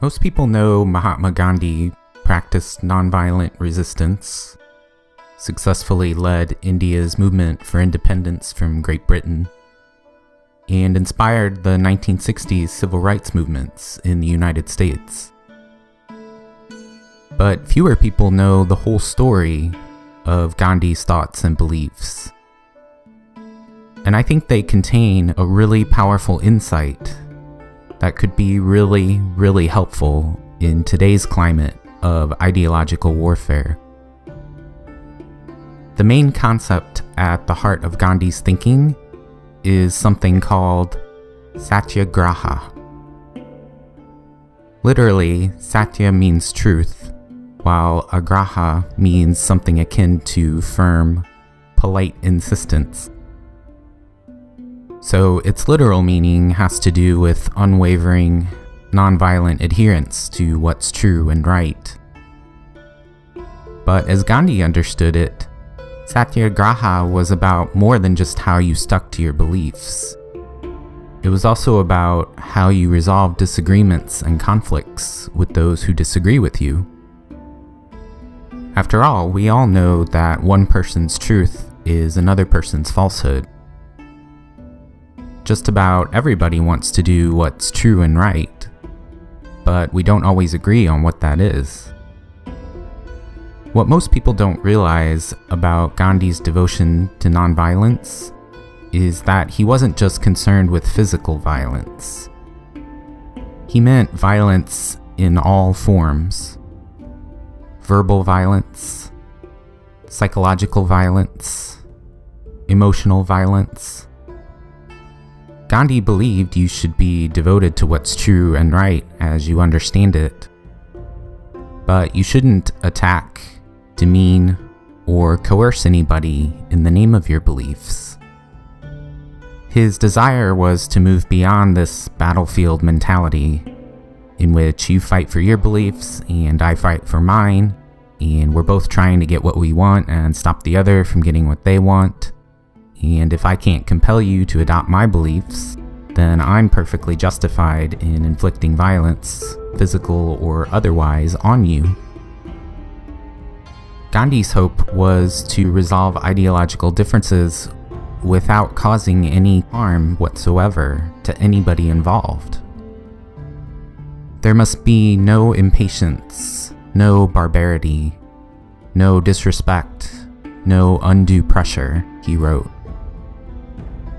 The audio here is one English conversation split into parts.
Most people know Mahatma Gandhi practiced nonviolent resistance, successfully led India's movement for independence from Great Britain, and inspired the 1960s civil rights movements in the United States. But fewer people know the whole story of Gandhi's thoughts and beliefs. And I think they contain a really powerful insight that could be really, really helpful in today's climate of ideological warfare. The main concept at the heart of Gandhi's thinking is something called satyagraha. Literally, satya means truth, while agraha means something akin to firm, polite insistence. So its literal meaning has to do with unwavering, nonviolent adherence to what's true and right. But as Gandhi understood it, satyagraha was about more than just how you stuck to your beliefs. It was also about how you resolve disagreements and conflicts with those who disagree with you. After all, we all know that one person's truth is another person's falsehood. Just about everybody wants to do what's true and right, but we don't always agree on what that is. What most people don't realize about Gandhi's devotion to nonviolence is that he wasn't just concerned with physical violence. He meant violence in all forms: verbal violence, psychological violence, emotional violence. Gandhi believed you should be devoted to what's true and right as you understand it, but you shouldn't attack, demean, or coerce anybody in the name of your beliefs. His desire was to move beyond this battlefield mentality in which you fight for your beliefs and I fight for mine, and we're both trying to get what we want and stop the other from getting what they want. And if I can't compel you to adopt my beliefs, then I'm perfectly justified in inflicting violence, physical or otherwise, on you. Gandhi's hope was to resolve ideological differences without causing any harm whatsoever to anybody involved. There must be no impatience, no barbarity, no disrespect, no undue pressure, he wrote.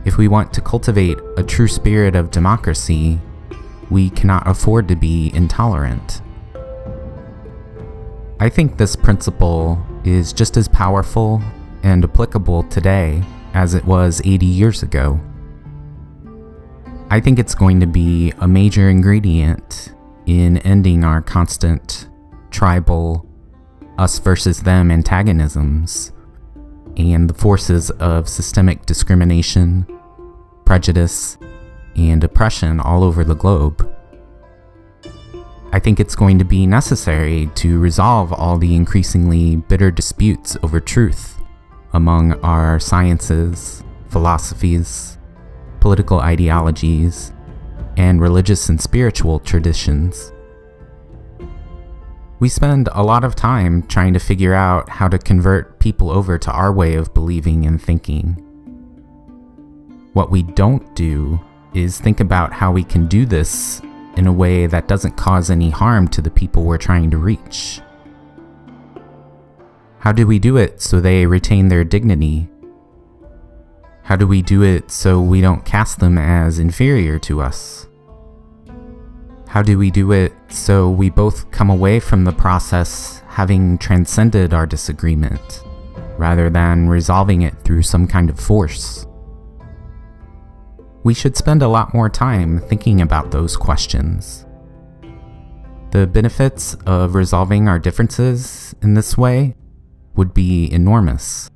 If we want to cultivate a true spirit of democracy, we cannot afford to be intolerant. I think this principle is just as powerful and applicable today as it was 80 years ago. I think it's going to be a major ingredient in ending our constant tribal us versus them antagonisms and the forces of systemic discrimination, prejudice, and oppression all over the globe. I think it's going to be necessary to resolve all the increasingly bitter disputes over truth among our sciences, philosophies, political ideologies, and religious and spiritual traditions. We spend a lot of time trying to figure out how to convert people over to our way of believing and thinking. What we don't do is think about how we can do this in a way that doesn't cause any harm to the people we're trying to reach. How do we do it so they retain their dignity? How do we do it so we don't cast them as inferior to us? How do we do it so we both come away from the process having transcended our disagreement, rather than resolving it through some kind of force? We should spend a lot more time thinking about those questions. The benefits of resolving our differences in this way would be enormous.